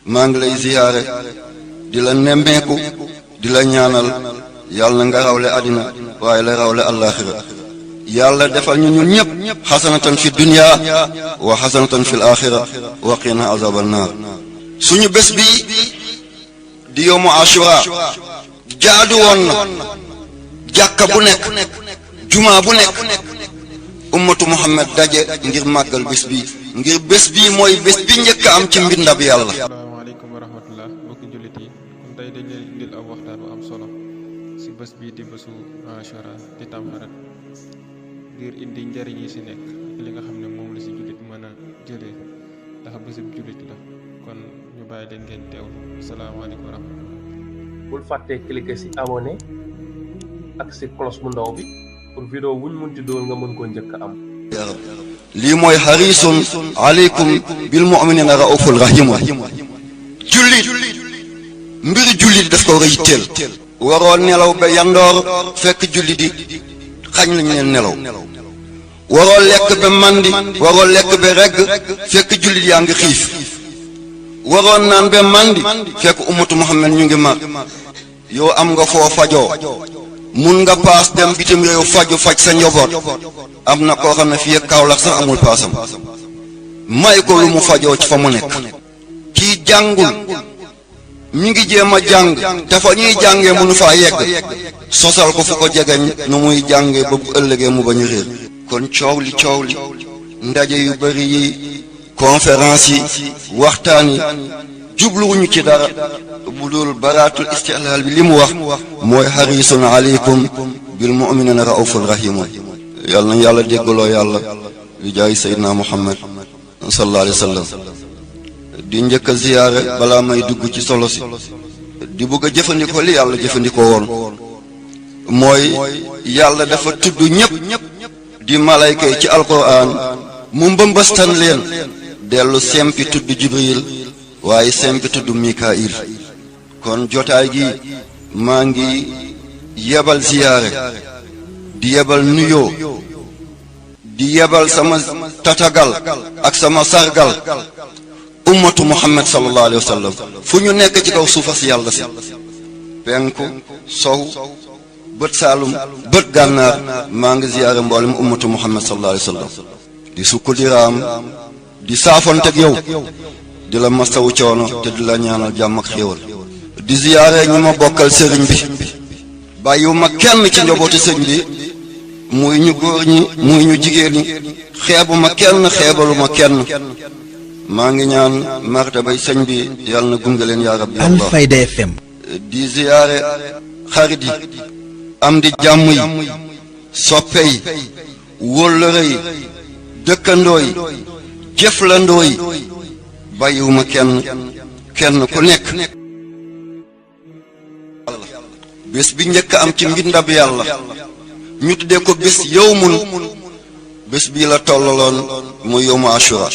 maa ngi lay ziyaare di la nemmeeku di la ñaanal yàlla nga rawle àddina waaye la rawle àllaaxira yàlla defal ñu ñun ñëpp xasanatan fi dunya wa xasanatan fi alaaxira wa qina azaban naar suñu bés bi di yowmu ashura jaadu woon na jàkka bu nekk jumaa bu nekk ummatu muhammad daje ngir màggal bés bi ngir bés bi mooy bés bi njëkk am ci mbindab yàlla. asalaamaaleykum wa rahmatullah mbokki jullit yi kon tey dañ leen indil aw waxtaan bu am solo si bés bii di bésu ashura di tamxarit ngir indi njariñ yi si nekk li nga xam ne moom la si jullit mën a jëlee ndax bésub jullit la kon ñu bàyyi leen ngeen teewlu asalaamaaleykum wa rahmatullah. bul fàttee cliquer si abonné ak si cloche bu ndaw bi pour vidéo wuñ munti doon nga mën koo njëkk a am. lii mooy harisun aleykum bil mu'minina rauful rahim jullit mbiri jullit daf ko war a yitteel waroo nelaw ba yandoor fekk jullit di xañ lañu leen nelaw waroo lekk ba mandi waroo lekk ba regg fekk jullit yaa ngi xiif waroo naan ba mandi fekk ummatu muhammad ñu ngi mar yow am nga foo fajoo mun nga paas dem bitim réew faj sa njaboot am na koo xam ne fii ak Kaolack sax amul paasam may ko lu mu fajoo ci fa mu nekk kii jàngul mi ngi jéem a jàng te fa ñuy jàngee mënu faa yegg sosal ko fu ko jegeñ nu muy jàngee ba bu ëllëgee mu bañ a réer kon coow li ndaje yu bari yi conférence yi waxtaan yi jubluwuñu ci dara bu dul baraatul istihlaal bi li mu wax mooy harisun aleykum bil mu'minina rauful rahimun yàlla nañ yàlla déggaloo yàlla yu jaay seydina muhammad sallallahu alayhi wa sallam di njëkk a ziyaare balaa may dugg ci solo si di bëgg a jëfandikoo li yàlla jëfandikoo woon mooy yàlla dafa tudd ñépp di malayka yi ci alquran mu mbëmbastan leen dellu sempi tudd jibril waaye sempi tudd mikail kon jotaay gi maa ngi yebal ziyaare di yebal nuyoo di yebal sama tatagal ak sama sargal ummatu muhammad sallallahu alayhi wa sallam fu ñu nekk ci kaw suufa si yàlla si penku sow bët saalum bët gànnaar maa ngi ziyaare mboolem ummatu muhammad sallallahu alayhi wa sallam di sukk di raam di saafonteeg yow di la mastawu coono te di la ñaanal jàmm ak xéewal di ziyaare ñi ma bokkal sëriñ bi bàyyiwuma kenn ci njobootu sëriñ bi muy ñu góor ñi muy ñu jigéen ñi xeebuma kenn xeebaluma kenn maa ngi ñaan martabay sëñ bi yàlla na gunge leen yaa rabbi Alfayda FM di ziyaare xarit yi am di jàmm yi soppe yi wóllëre yi dëkkandoo yi jëflandoo yi bàyyiwuma kenn ku nekk bés bi njëkk am ci mbindab yàlla ñu tuddee ko bés yawmun bés bii la tollaloon muy yawmu ashura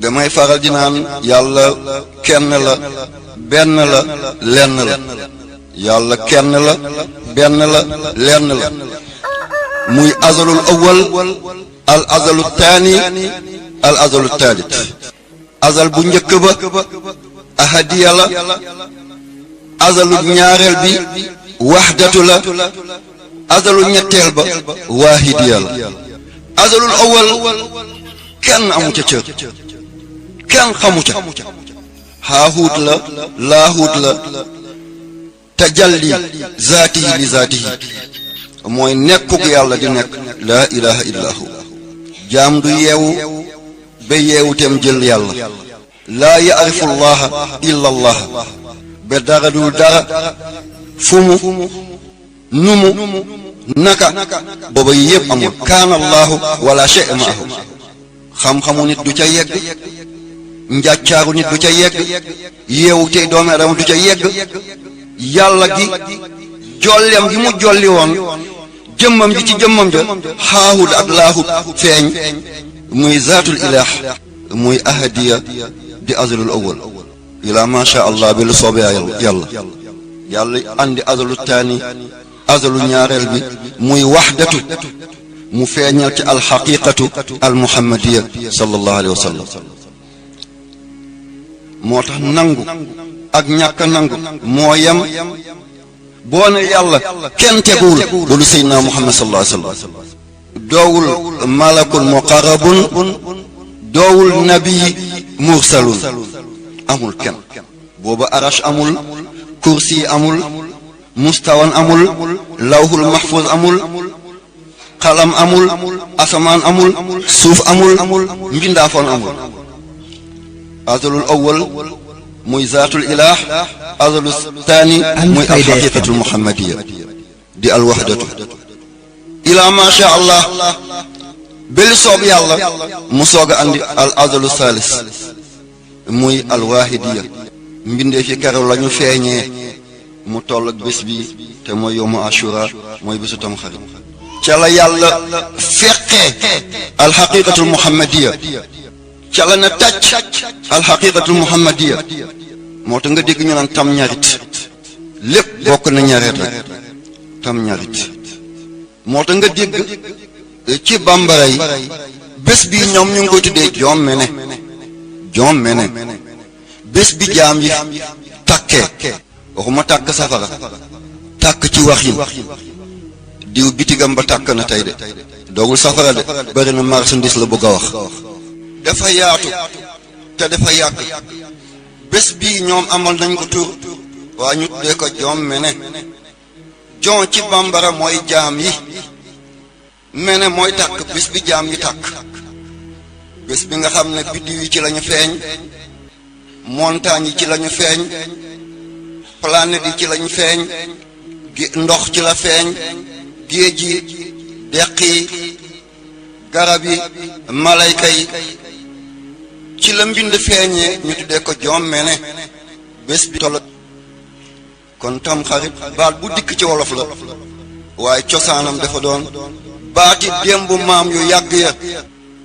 damay faral di naan yàlla kenn la benn la lenn la yàlla kenn la benn la lenn la muy azalul awwal al azalu taani al azalu taalit azal bu njëkk ba ahadiya la azalu ñaareel bi wahdatu la azalu ñetteel ba waahidiya la azalul awwal kenn amu ca cër kenn xamu ca haahuut la laahuut la tajalli zaatihi li zaatihi mooy nekkug yàlla di nekk laa ilaha illa hu jaam du yeewu ba yeewuteem jël yàlla laa yaarifu llaha illa allah ba dara dul dara fu mu nu mu naka booba yi yëpp amul kaana allahu wala shay maahu xam-xamu nit du ca yegg njàccaaru nit du ca yegg yeewu tey doomu aadama du ca yegg yàlla gi jolleem gi mu jolli woon jëmmam ji ci jëmmam ja xaahud ak laahud feeñ muy zaatul ilaah muy ahadiya di azalul awwal ila ma sha allah bi lu soobee yàlla andi azalu taani azalu ñaareel bi muy wahdatu mu feeñal ci alxaqiqatu almuhammadiya sallallahu alayhi wa sallam moo tax nangu ak ñàkk nangu moo yem boo ne yàlla kenn teguwul loolu seydina muhammad sallallahu alayhi wasallam doowul malakun muqarrabun doowul nabi mursalun amul kenn booba arash amul kursi amul mustawan amul lawhul mahfuz amul xalam amul asamaan amul suuf amul mbindaafoon amul azalul awwal muy zaatul ilaah azalu taani muy alxaqiqatul muhammadiya di alwahdatu ilaa ma sha allah beli soob yàlla mu soog a andi al azalu salis muy alwahidiya mbindee fi keroog lañu feeñee mu toll ak bés bi te mooy yowmu ashura mooy bésu tamxarit ca la yàlla feqee alxaqiqatul muhammadiya ca la na tàcc alxaqiqatul muhammadiya moo tax nga dégg ñu naan tam ñarit lépp bokk na ñareet rek tam ñarit moo tax nga dégg ci bambara yi bés bi ñoom ñu ngi koy tuddee joom mene bés bi jaam yi tàkkee waxuma tàkk safara tàkk ci waxin diw bitigam ba tàkk na tey de doogul safara de bari na marchandise la bëgg a wax dafa yaatu te dafa yàgg bés bii ñoom amal nañ ko tur waa ñu tuddee ko joom mene jon ci bambara mooy jaam yi mene mooy tàkk bés bi jaam yi tàkk bés bi nga xam ne biddiw yi ci lañu feeñ montagne yi ci lañu feeñ planète yi ci lañu feeñ ndox ci la feeñ géej yi deq yi garab yi malayka yi ci la mbind feeñee ñu tuddee ko joom mene bés bi toll kon tam xarit baat bu dikk ci wolof la waaye cosaanam dafa doon baati démb maam yu yàgg ya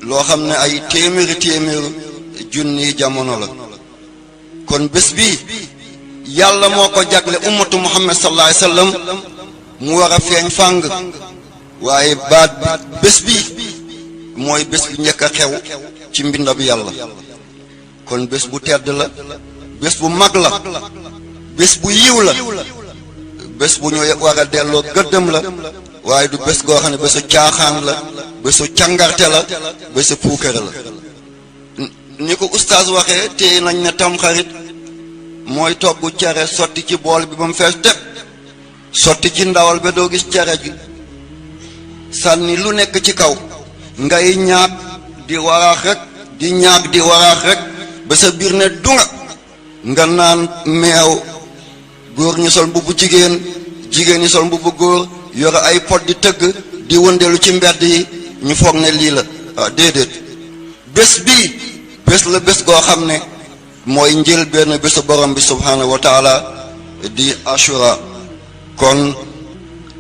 loo xam ne ay téeméeri junni jamono la kon bés bi yàlla moo ko jagle ummatu muhammad sallallahu alayhi wasallam mu war a feeñ fàng waaye baat bi bés bi mooy bés bi njëkk a xew ci mbindab yàlla kon bés bu tedd la bés bu mag la bés bu yiw la bés bu ñu war a delloo gëddëm la waaye du bés goo xam ne bésu caaxaan la bésu càngarte la bésu puukare la ni ko oustaz waxee téye nañ ne tamxarit mooy togg cere sotti ci bool bi ba mu fees teg sotti ci ndawal ba doo gis cere ji sànni lu nekk ci kaw ngay ñaag di waraax rek di ñaag di waraax rek ba sa biir ne dunga nga naan meew góor ñi sol mbubbu jigéen ñi sol mbubbu góor yore ay pot di tëgg di wëndeelu ci mbedd yi ñu foog ne lii la déedéet bés bii bés la bés goo xam ne mooy njël benn bésu borom bi subhaanahu wa taala di ashura kon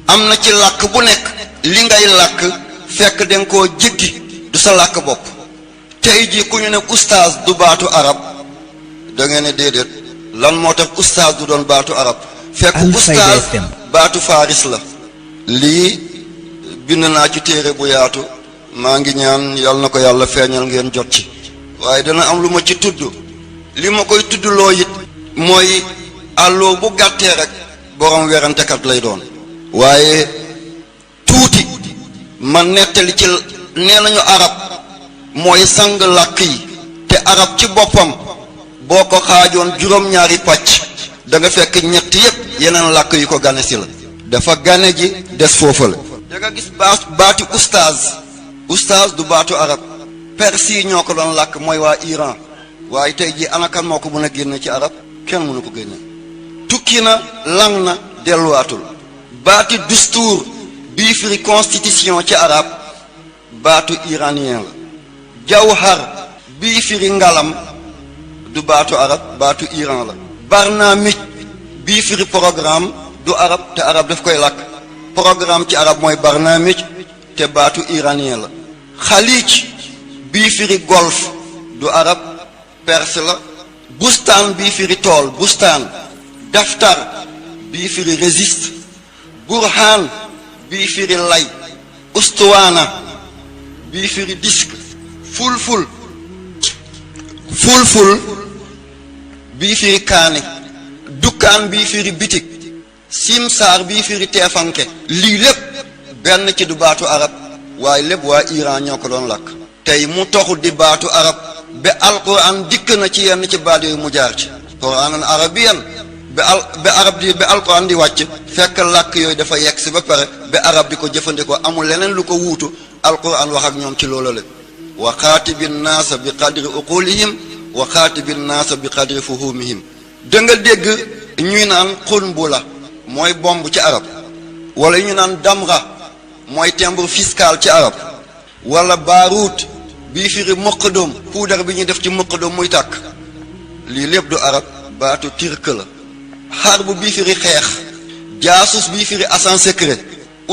am na ci làkk bu nekk li ngay làkk fekk danga koo jéggi du sa làkk bopp tey ji ku ñu ne ustaaz du baatu arab da ngeen ne déedéet lan moo tax ustaaz du doon baatu arab fekk ustaaz baatu faris la lii bind naa ci téere bu yaatu maa ngi ñaan yal na ko yàlla feeñal ngeen jot ci waaye dana am lu ma ci tudd li ma koy tuddloo it mooy àlloo bu gàttee rek borom werantekat lay doon waaye tuuti ma nettali ci nee nañu arab mooy sang làkk yi te arab ci boppam boo ko xaajoon juróom-ñaari pàcc da nga fekk ñett yépp yeneen làkk yu ko gane si la dafa gane ji des foofa la da nga gis baati ustaaz du baatu arab persi yi ñoo ko doon làkk mooy waa Iran waaye tey jii anakan moo ko mën a génne ci arab kenn mënu ko génne tukki na lang na delluwaatul baati dustuur bii firi constitution ci arab baatu iranien la jawhar bii firi ngalam du baatu arab baatu Iran la barnaamij bii firi programme du arab te arab daf koy làkk programme ci arab mooy barnaamij te baatu iranien la xaliij bii firi golf du arab perse la bustaan bii firi tool bustaan daftar bii firi résiste burhaan bii firi lay ustuwaana bii firi disque fulful bii firi kaani dukkaan bii firi bitik simsaar bii firi teefanke lii lépp benn ci du baatu arab waaye lépp waa Iran ñoo ko doon lakk tey mu toxu di baatu arab ba alquran dikk na ci yenn ci baat yooyu mu jaar ci quranan arabiyan ba alquran di wàcc fekk làkk yooyu dafa yegg si ba pare ba arab di ko jëfandikoo amul leneen lu ko wuutu alquran wax ak ñoom ci loolu la wa xaatibi naasa bi qadri uqulihim wa xaatibi naasa bi qadri fuhumihim da nga dégg ñuy naan xunbula mooy bomb ci arab wala ñu naan damra mooy timbre fiscal ci arab wala baaruut bii firi muqadam puudar bi ñuy def ci muqadam muy tàkk lii lépp du arab baatu turc la xarbu bii firi xeex jaasus bii firi agent secret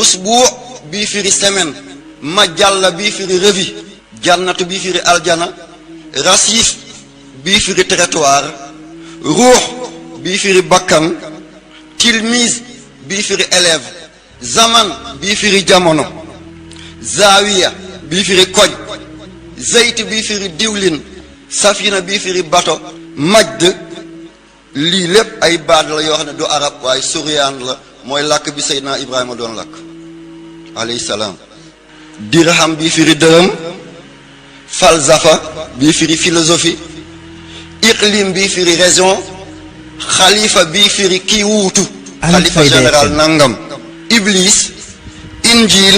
usbuu bii firi semaine majalla bii firi revue jannatu bii firi aljana rasif bii firi territoire ruux bii firi bakkan tilmise bii firi élève zaman bii firi jamono zawiya bii firi koñ zeyt bii firi diwlin safina bii firi bato majd lii lépp ay baat la yoo xam ne du arab waaye suryaan la mooy làkk bi Seydina Ibrahima doon làkk alayhi salaam dirham bii firi dërëm falsafa bii firi philosophie iqlim bii firi raison xalifa bii firi kii wuutu xalifa général nangam iblis injil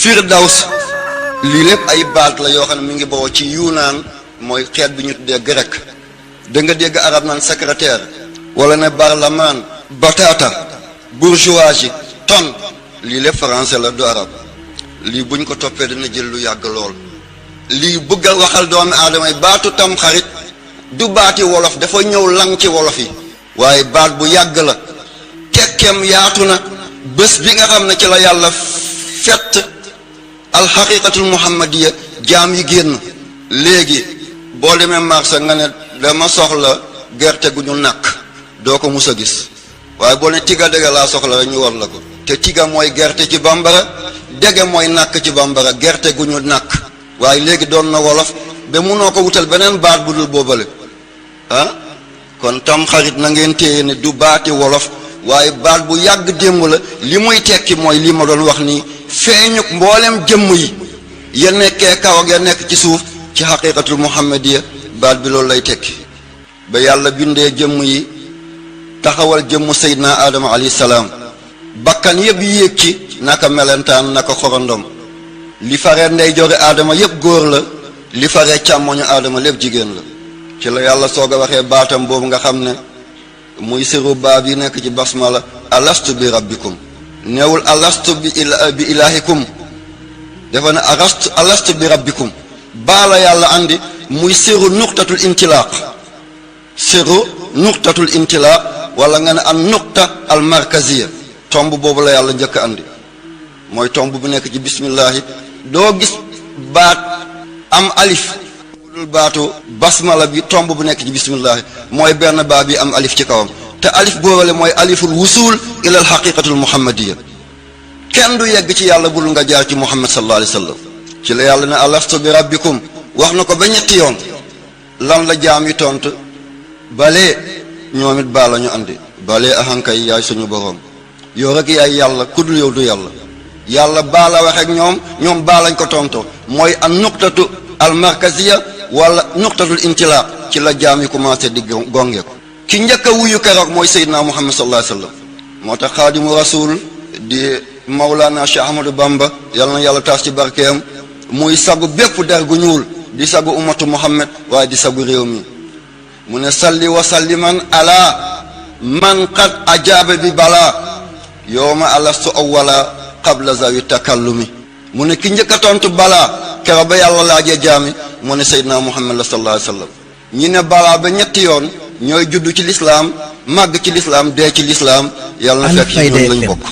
firdaws lii lépp ay baat la yoo xam ne mi ngi bawoo ci yunaan mooy xeet bi ñu tuddee grec da nga dégg arab naan secrétaire wala ne barlaman batata bourgeoisie ton lii lépp français la du arab lii buñ ko toppee dana jël lu yàgg lool lii bëgg a waxal doomi aadama yi baatu tam xarit du baati wolof dafa ñëw lang ci wolof yi waaye baat bu yàgg la tekkeem yaatu na bés bi nga xam ne ci la yàlla fett alxaqiqatul muhammadiya jaam yi génn léegi boo demee marché nga ne dama soxla gerte gu ñu nàkk doo ko mus a gis waaye boo ne tiga dege laa soxla rek ñu war la ko te tiga mooy gerte ci bambara dege mooy nàkk ci bambara gerte gu ñu nàkk waaye léegi doon na wolof ba munoo ko wutal beneen baat bu dul boobale ah kon tam xarit na ngeen téye ne du baati wolof waaye baat bu yàgg démb la li muy tekki mooy li ma doon wax nii feeñuk mboolem jëmm yi ya nekkee kaw ak ya nekk ci suuf ci xaqiqatul muhammadiya baat bi loolu lay tekki ba yàlla bindee jëmm yi taxawal jëmm seydina aadama alayhi salaam bakkan yëpp yéeg ci naka melentaan naka xorondom li faree ndeyjoori aadama yëpp góor la li faree càmmoñu aadama lépp jigéen la ci la yàlla soog a waxee baatam boobu nga xam ne muy siru baab yi nekk ci basmala alastu bi rabbikum neewul alastu bi ilahikum dafa ne alastu bi rabbikum baala yàlla andi muy siru nuqtatul intilaaq siru nuqtatul intilaaq wala nga ne an nuqta al markaziya tomb boobu la yàlla njëkk andi mooy tomb bu nekk ci bismillahi doo gis baat am alif dul baatu basmala bi tomb bu nekk ci bismillahi mooy benn baat bi am alif ci kawam te alif boobale mooy aliful wusul ila al haqiqatul muhammadiya kenn du yegg ci yàlla bul nga jaar ci muhammad sallallahu alayhi wa sallam ci la yàlla ne alastu bi rabbikum wax na ko ba ñetti yoon lan la jaam yi tontu balee ñoom it baa la ñu andi balee ahankay yaay suñu boroom yow rek yaay yàlla ku dul yow du yàlla yàlla baa la wax ak ñoom baa lañ ko tontoo mooy an nuqtatu al markaziya wala nuqtatul intilaq ci la jaam yi commencé di gonge ko ki njëkk a wuyu keroog mooy Seydina Muhammad sallallahu alayhi wa sallam moo tax xaadimu rasul di Mawlana Cheikh Ahmadou Bamba yàlla na yàlla taas ci barkeem muy sagu bépp der gu ñuul di sagu ummatu Muhammad waaye di sagu réew mi mu ne salli wa salliman ala man qad ajaaba bi balaa yowma alastu awwala qabla zawi takallumi mu ne ki njëkk a tontu balaa keroog ba yàlla laajee jaami mu ne Seydina Muhammad la sallallahu alayhi wa sallam ñi ne balaa ba ñetti yoon ñooy juddu ci lislaam màgg ci lislaam dee ci lislaam yàlla na fekk ci ñoom lañ bokk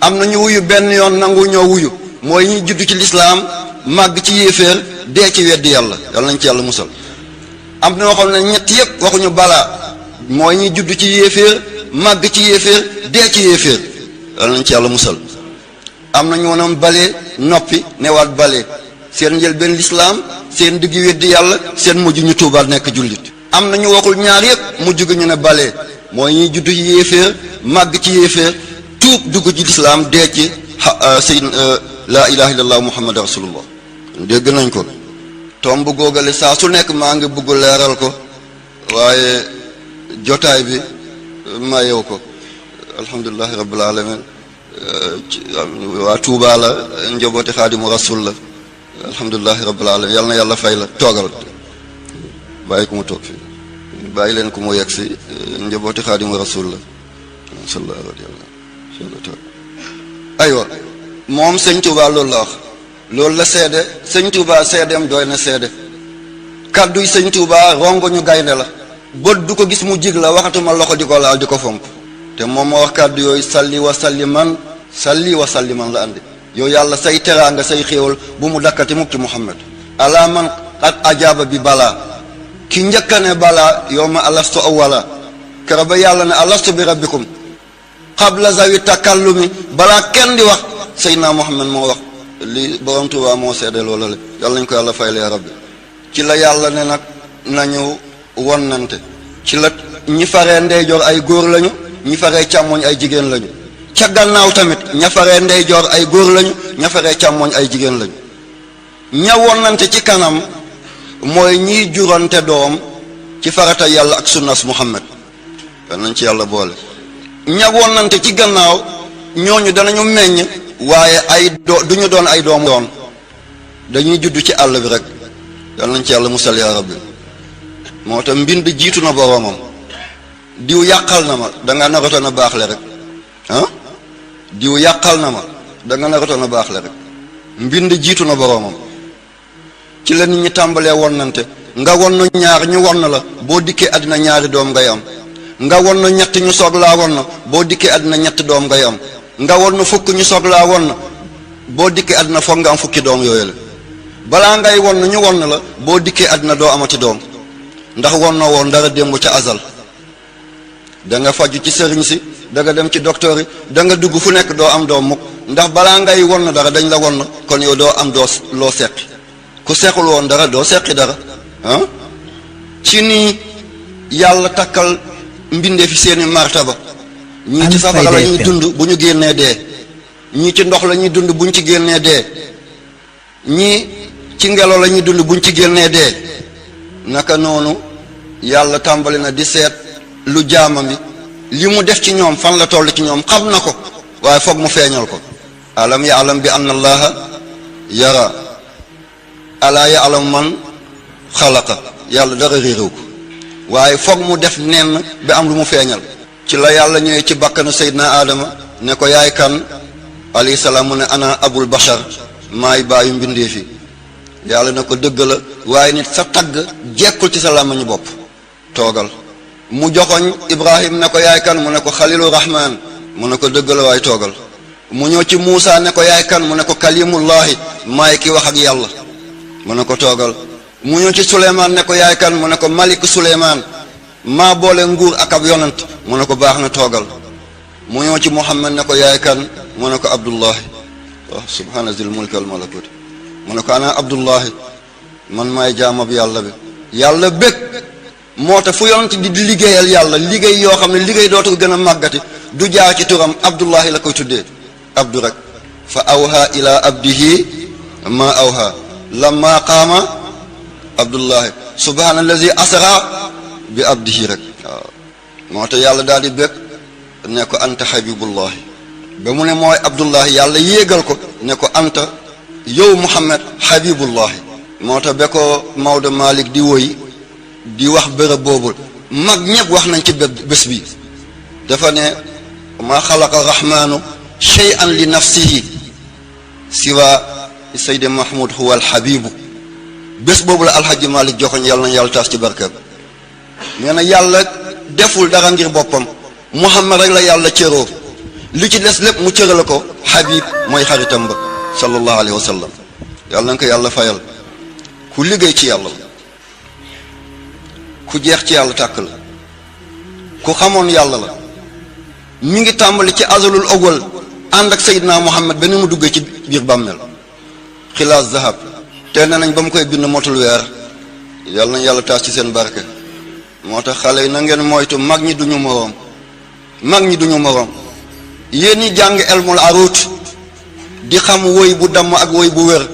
am na ñu wuyu benn yoon nangu ñoo wuyu mooy ñi juddu ci lislaam màgg ci yéeféer dee ci weddi yàlla yàlla nañ ci yàlla musal am na ñoo xam ne ñett yëpp waxuñu balaa mooy ñi juddu ci yéeféer màgg ci yéeféer dee ci yéeféer yàlla nañ ci yàlla musal am na ñu wonoon balee noppi newaat balee seen njël benn lislaam seen diggi weddi yàlla seen mujj ñu tuubaat nekk jullit am na ñu waxul ñaar yëpp mu jóge ñu ne balee mooy ñuy juddu ci yéeféer màgg ci yéeféer tuub dugg ci lislaam dee ci sayyid laa ilaha illallah muhammad rasulullah dégg nañ ko tomb googale saa su nekk maa ngi bëgg leeral ko waaye jotaay bi mayew ko alhamdulillahi rabbil alamin waa Tuubaa la njabooti xaadimu rasul la alhamdulillahi rabbil alamin yal na yàlla fay la toogal bàyyi ko mu toog fii bàyyi leen ko mu yegg si njabooti xaadimu rasul la sallallahu alayhi wa sallam aywa moom sëñ Tuubaa loolu la wax loolu la seede sëñ Tuubaa seedeem doy na seede kadduy sëñ Tuubaa rongo ñu gaynde la bët du ko gis mu jig la waxatuma loxo di ko laal di ko fomp te moom moo wax kàddu yooyu salli wa salliman la andi yow yàlla say teraanga say xéewal bu mu dakkati mukk ci Muhammad ala man qad ajaaba bi balaa ki njëkkane balaa yow ma alastu awwala kera ba yàlla ne alastu bi rabbikum qabla zawi takallumi balaa kenn di wax Seydina Muhammad moo wax li borom Tuubaa moo seede loola le yàlla nañ ko yàlla fay lee rabbi ci la yàlla ne nag nañu wonnante ci la ñi faree ndeyjoor ay góor lañu ñi faree càmmoñ ay jigéen lañu ca gannaaw tamit ña faree ndeyjoor ay góor lañu ña faree càmmoñ ay jigéen lañu ña wonnante ci kanam mooy ñiy juronte doom ci farata yàlla ak sunnas Muhammad yal nañ ci yàlla boole ña wonnante ci gannaaw ñooñu danañu meññ waaye ay duñu doon ay doom doon dañuy judd ci àll bi rek yal nañ ci yàlla musal yaa rabbi moo tax mbind jiitu na boroomam diw yàqal na ma danga naratoon a baax le rek diw yàqal na ma danga naratoon a baax le rek mbind jiitu na boroomam ci la nit ñi tàmbalee wonnante nga wonn ñaar ñu wonn la boo dikkee àddina ñaari doom ngay am nga wonn ñett ñu soog laa wonn boo dikkee àddina ñetti doom ngay am nga wonn fukk ñu soog laa wonn boo dikkee àddina foog nga am fukki doom yooyu la balaa ngay wonn ñu wonn la boo dikkee àddina doo amati doom ndax wonnoo woon dara démb ca azal da nga faju ci sëriñ si da nga dem ci docteur yi da nga dugg fu nekk doo am doom mukk ndax balaa ngay wonn dara dañ la wonn kon yow doo am doo loo seqi ku sequl woon dara doo seqi dara ci nii yàlla takkal mbindee fi seeni martaba ñii ci safara la ñuy dund bu ñu génnee dee ñii ci ndox la ñuy dund buñ ci génnee dee ñii ci ngelaw la ñuy dund buñ ci génnee dee naka noonu yàlla tàmbali na di seet lu jaamam bi li mu def ci ñoom fan la toll ci ñoom xam na ko waaye foog mu feeñal ko alam ya'lam bi anna allaha yara alaa ya'lam man xalaqa yàlla dara réeréw ko waaye foog mu def nenn bi am lu mu feeñal ci la yàlla ñëwee ci bakkanu Seydina Adama ne ko yaay kan alayhi salaam mu ne ana abul bashar maay bàyyu mbindee fi yàlla ne ko dëgg la waaye nit sa tagg jekkul ci sa làmmiñu bopp toogal mu joxoñ Ibrahim ne ko yaay kan mu ne ko xalilu rahman mu ne ko dëgg la waaye toogal mu ñëw ci Muusa ne ko yaay kan mu ne ko kalimullahi maay ki wax ak yàlla mu ne ko toogal mu ñëw ci Suleymaan ne ko yaay kan mu ne ko malik Suleymaan maa boole nguur ak ab yonant mu ne ko baax na toogal mu ñëw ci Muhammad ne ko yaay kan mu ne ko Abdullahi waaw subhaana zil mulki wal malakut mu ne ko ana Abdullahi man maay jaamab yàlla bi yàlla bég moo tax fu yonent di liggéeyal yàlla liggéey yoo xam ne liggéey dootu gën a màggati du jaar ci turam Abdullahi la koy tuddee abdu rek fa awha ila abdihi ma awha lamma qaama Abdullahi subhaana allazi asra bi abdihi rek waaw moo tax yàlla daal di bég ne ko anta habibullahi ba mu ne mooy Abdullahi yàlla yéegal ko ne ko anta yow Muhammad habibullahi moo tax ba ko Maodo Malick di woy di wax bërëb boobu mag ñëpp wax nañ ci bés bi dafa ne ma xalaqa rahmanu shay'an li nafsihi siwa Seydi Mahmoud huwa alhabibu bés boobu la alhaji Malick joxoñ yàlla na yàlla taas ci barkeem nee na yàlla deful dara ngir boppam Muhammad rek la yàlla cëroo li ci des lépp mu cërale ko habib mooy xaritam ba sallallahu alayhi wa sallam yàlla na ko yàlla fayal ku liggéey ci yàlla la ku jeex ci yàlla tàkk la ku xamoon yàlla la mi ngi tàmbali ci azalul awwal ànd ak Seydina Muhammad benn mu duggee ci biir bàmmeel xilaas zahab te nee nañ ba mu koy bind motul weer yàlla nañ yàlla taas ci seen barke moo tax xale yi na ngeen moytu mag ñi duñu moroom mag ñi duñu moroom yéen ñi jàng elmul arut di xam woy bu damm ak woy bu wér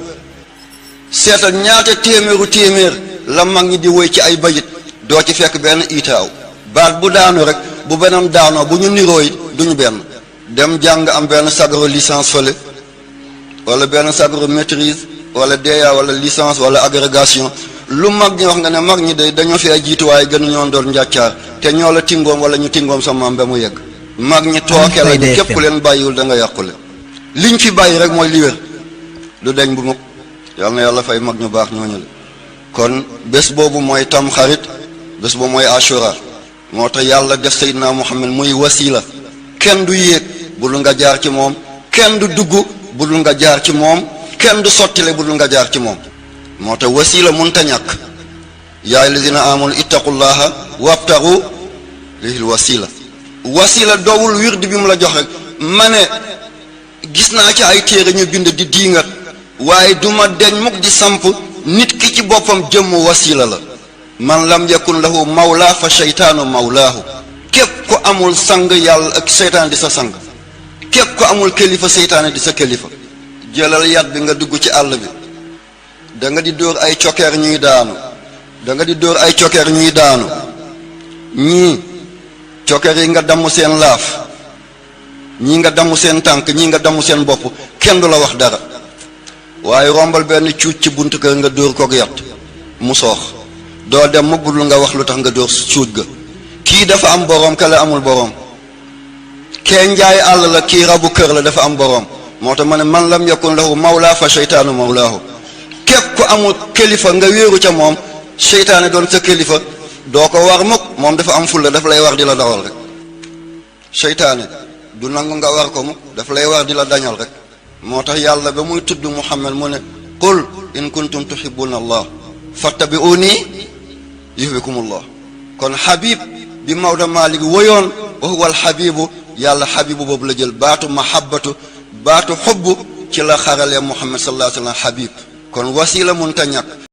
seetal ñaata téeméer la mag ñi di woy ci ay bayit doo ci fekk benn itaaw baat bu daanu rek bu beneen daanoo bu ñu nirooy duñu benn dem jàng am benn sagaro licence fële wala benn sagaro maîtrise wala DEA wala licence wala agrégation lu mag ñi wax nga ne mag ñi de dañoo fee jiitu waaye gënu ñoon doon njàccaar te ñoo la tingoom wala ñu tingoom sa maam ba mu yegg mag ñi tooke la képp ku leen bàyyiwul da nga yàqule liñ fi bàyyi rek mooy li wér du deñ bu mukk yal na yàlla fay mag ñu baax ñooñu la kon bés boobu mooy tam xarit bés boobu mooy ashura moo tax yàlla def Seydina Muhammad muy wasila kenn du yéeg bu dul nga jaar ci moom kenn du dugg bu dul nga jaar ci moom kenn du sottile bu dul nga jaar ci moom moo tax wasila munta ñàkk yaa alladina amanu ittaqullaha wabtagu lihil wasila doowul wird bi mu la jox rek ma ne gis naa ci ay téere ñu bind di diingat waaye duma deñ mukk di samp nit ki ci boppam jëmm wasila la man lam yakun lahu mawla fa sheytaanu mawlaahu képp ko amul sang yàlla ak seytaan di sa sang képp ko amul kilifa seytaane di sa kilifa jëlal yat bi nga dugg ci àll bi da nga di dóor ay cokkeer ñuy daanu ñii cokkeer yi nga damm seen laaf ñii nga damm seen tànk ñii nga damm seen bopp kenn du la wax dara waaye rombal benn cuuc ci buntu kër nga dóor koog yat mu soox doo dem mu budul nga wax lu tax nga dóor cuuc ga kii dafa am boroom kale amul boroom kee njaay àll la kii rabu kër la dafa am boroom moo tax ma ne man lam yakun lahu mawla fa sheytaanu mawlaahu képp ku amul kilifa nga wéeru ca moom seytaane doon sa kilifa doo ko war mukk moom dafa am fulla daf lay war di la dawal rek seytaane du nangu nga war ko mukk daf lay war di la dañal rek moo tax yàlla ba muy tudd Muhammad mu ne qul in kuntum tuhibbuna allah fattabi'uni yuhibbukumullah kon habib bi Maodo Malick woyoon wa huwa alhabibu yàlla habibu boobu la jël baatu mahabbatu baatu xubbu ci la xaralee Muhammad sallallahu alayhi wa sallam habib kon wasila munta ñàkk